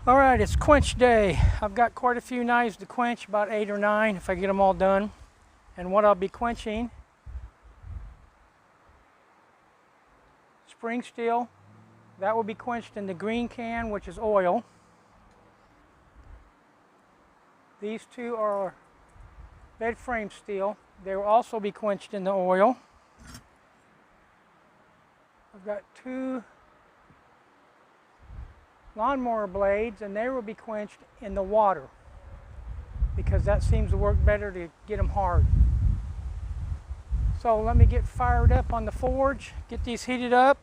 All right, it's quench day. I've got quite a few knives to quench, about 8 or 9 if I get them all done. And what I'll be quenching, spring steel, that will be quenched in the green can, which is oil. These two are bed frame steel. They will also be quenched in the oil. I've got 2 lawnmower blades, and they will be quenched in the water because that seems to work better to get them hard. So let me get fired up on the forge, get these heated up,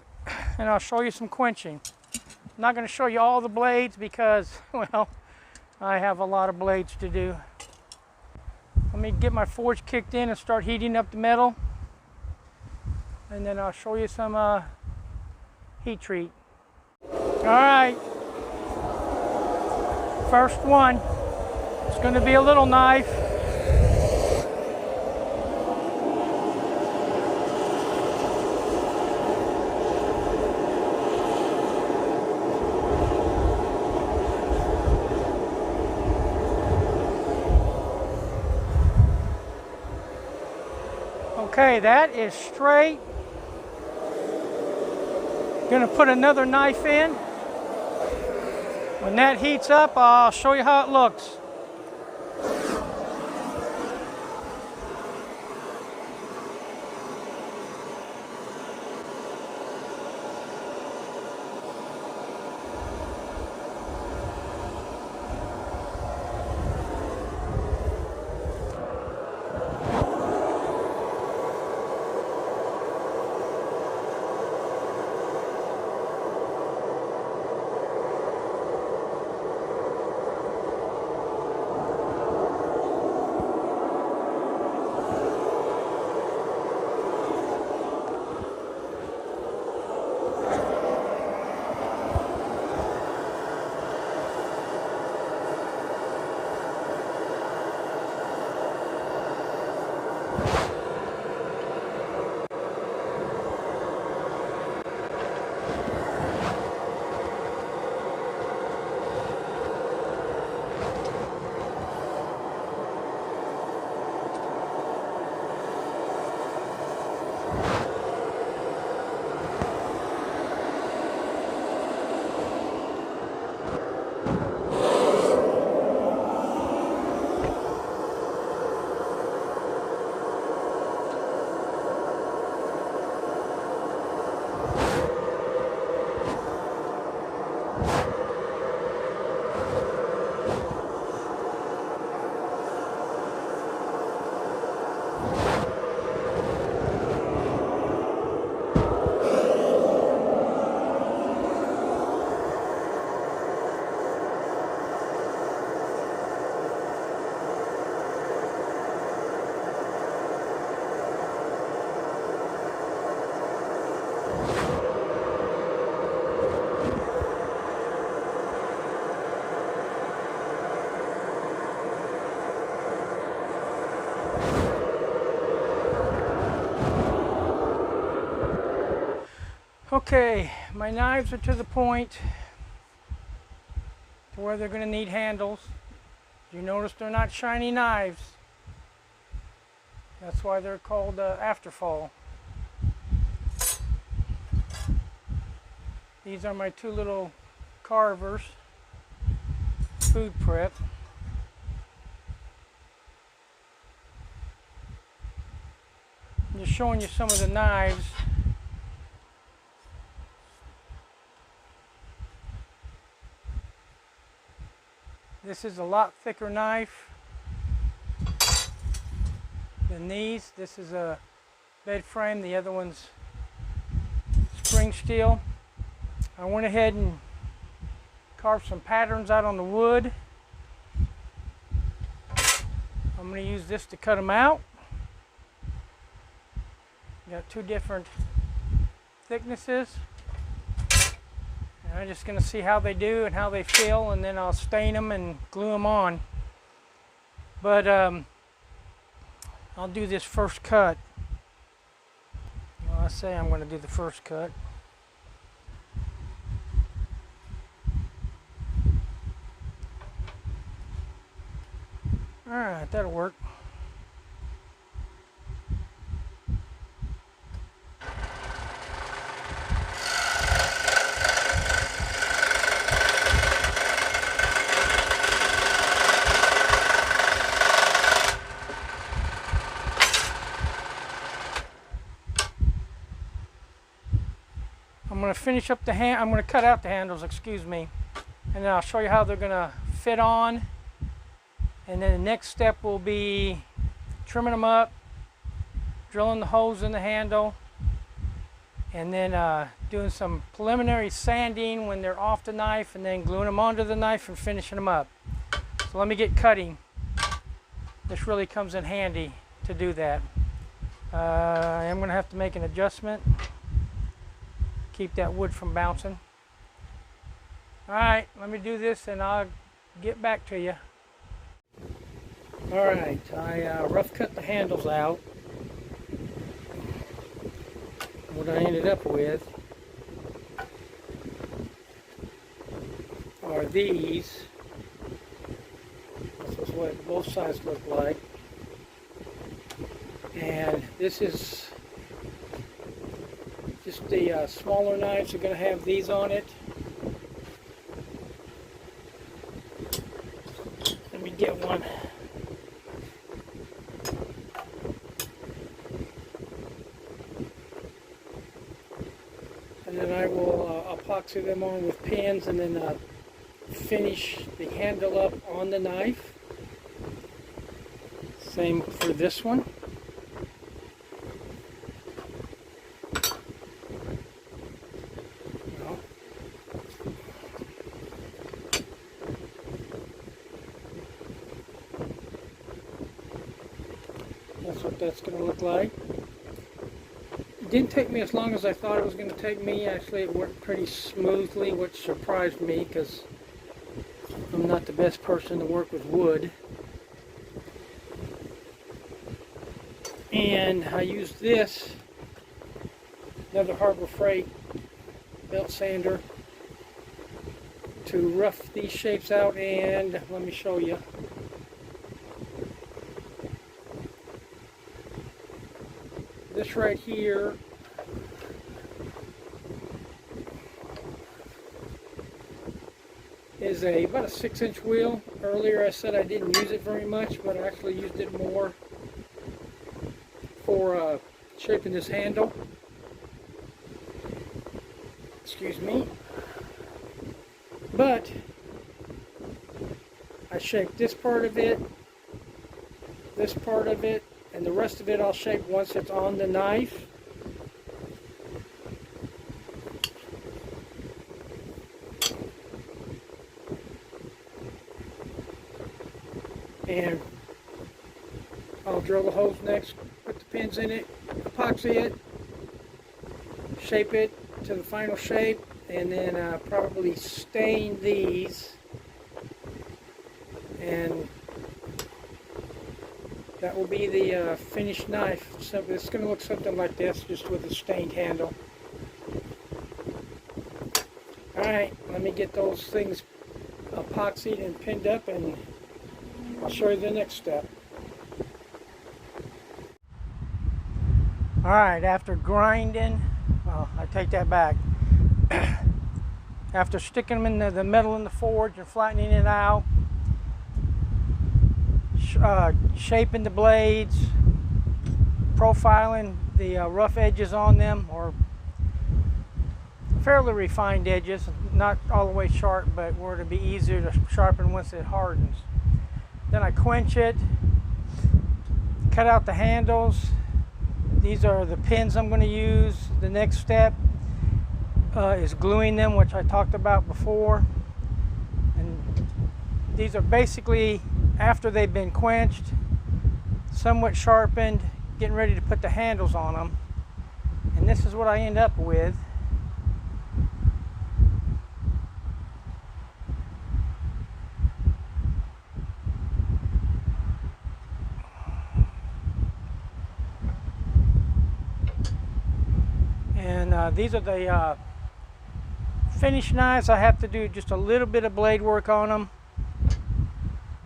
and I'll show you some quenching. I'm not going to show you all the blades because, well, I have a lot of blades to do. Let me get my forge kicked in and start heating up the metal, and then I'll show you some heat treat. All right. First one, it's going to be a little knife. Okay, that is straight. Going to put another knife in. When that heats up, I'll show you how it looks. Okay, my knives are to the point to where they're going to need handles. You notice they're not shiny knives. That's why they're called afterfall. These are my 2 little carvers, food prep. I'm just showing you some of the knives. This is a lot thicker knife than these. This is a bed frame, the other one's spring steel. I went ahead and carved some patterns out on the wood. I'm going to use this to cut them out. Got 2 different thicknesses. And I'm just going to see how they do and how they feel, and then I'll stain them and glue them on. But I'll do this first cut. Well, I say I'm going to do the first cut. Alright, that'll work. I'm going to finish up the I'm going to cut out the handles, excuse me, and then I'll show you how they're going to fit on. And then the next step will be trimming them up, drilling the holes in the handle, and then doing some preliminary sanding when they're off the knife, and then gluing them onto the knife and finishing them up. So let me get cutting. This really comes in handy to do that. I am going to have to make an adjustment. Keep that wood from bouncing. Alright, let me do this and I'll get back to you. Alright, I rough cut the handles out. What I ended up with are these. This is what both sides look like. And this is just the smaller knives are going to have these on it. Let me get one. And then I will epoxy them on with pins and then finish the handle up on the knife. Same for this one. That's what that's going to look like. It didn't take me as long as I thought it was going to take me. Actually, it worked pretty smoothly, which surprised me because I'm not the best person to work with wood. And I used this, another Harbor Freight belt sander, to rough these shapes out, and let me show you. This right here is about a 6-inch wheel. Earlier I said I didn't use it very much, but I actually used it more for shaping this handle. Excuse me. But I shaped this part of it, and the rest of it I'll shape once it's on the knife. And I'll drill the holes next, put the pins in it, epoxy it, shape it to the final shape, and then probably stain these, and that will be the finished knife. So it's going to look something like this, just with a stained handle. Alright, let me get those things epoxied and pinned up, and I'll show you the next step. Alright, after grinding, well, I take that back. After sticking them in the metal in the forge and flattening it out, shaping the blades, profiling the rough edges on them, or fairly refined edges, not all the way sharp, but where it'll be easier to sharpen once it hardens. Then I quench it, cut out the handles. These are the pins I'm going to use. The next step is gluing them, which I talked about before. And these are basically, after they've been quenched, somewhat sharpened, getting ready to put the handles on them. And this is what I end up with. And these are the finished knives. I have to do just a little bit of blade work on them.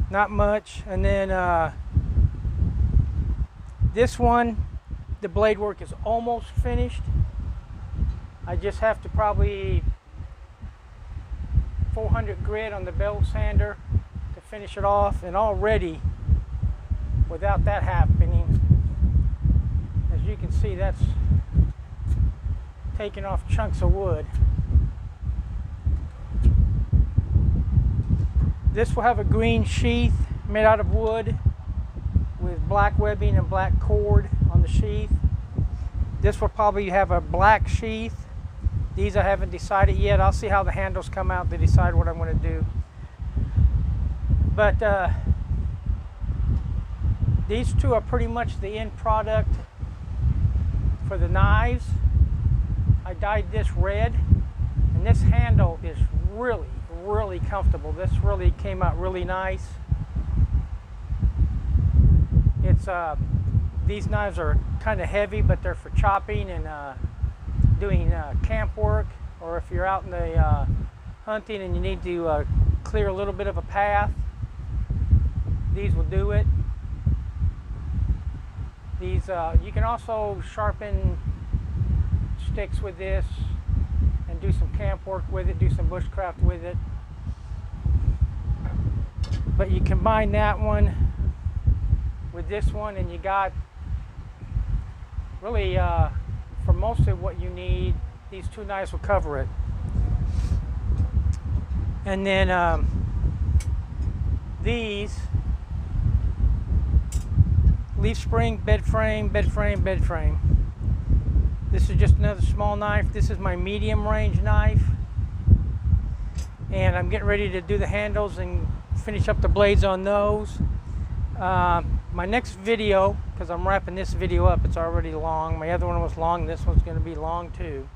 not much. And then this one, the blade work is almost finished. I just have to probably 400 grit on the belt sander to finish it off, and already without that happening, as you can see, that's taking off chunks of wood. This will have a green sheath made out of wood with black webbing and black cord on the sheath. This will probably have a black sheath. These I haven't decided yet. I'll see how the handles come out to decide what I'm going to do. But these two are pretty much the end product for the knives. I dyed this red, and this handle is really comfortable. This really came out really nice. It's these knives are kind of heavy, but they're for chopping and doing camp work, or if you're out in the hunting and you need to clear a little bit of a path, these will do it. These you can also sharpen sticks with this and do some camp work with it, do some bushcraft with it. But you combine that one with this one, and you got really for most of what you need, these two knives will cover it. And then these leaf spring, bed frame, bed frame, bed frame. This is just another small knife. This is my medium range knife, and I'm getting ready to do the handles and finish up the blades on those. My next video, because I'm wrapping this video up, it's already long. My other one was long. This one's going to be long too.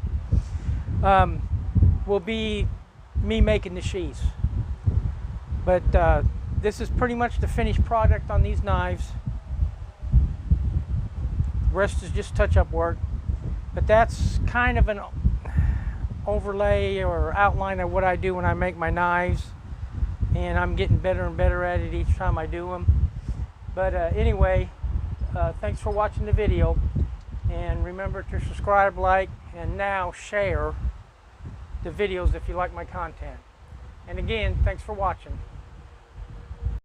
Will be me making the sheaths. But this is pretty much the finished product on these knives. The rest is just touch-up work. But that's kind of an overlay or outline of what I do when I make my knives. And I'm getting better and better at it each time I do them. But anyway, thanks for watching the video, and remember to subscribe, like, and now share the videos if you like my content. And again, thanks for watching.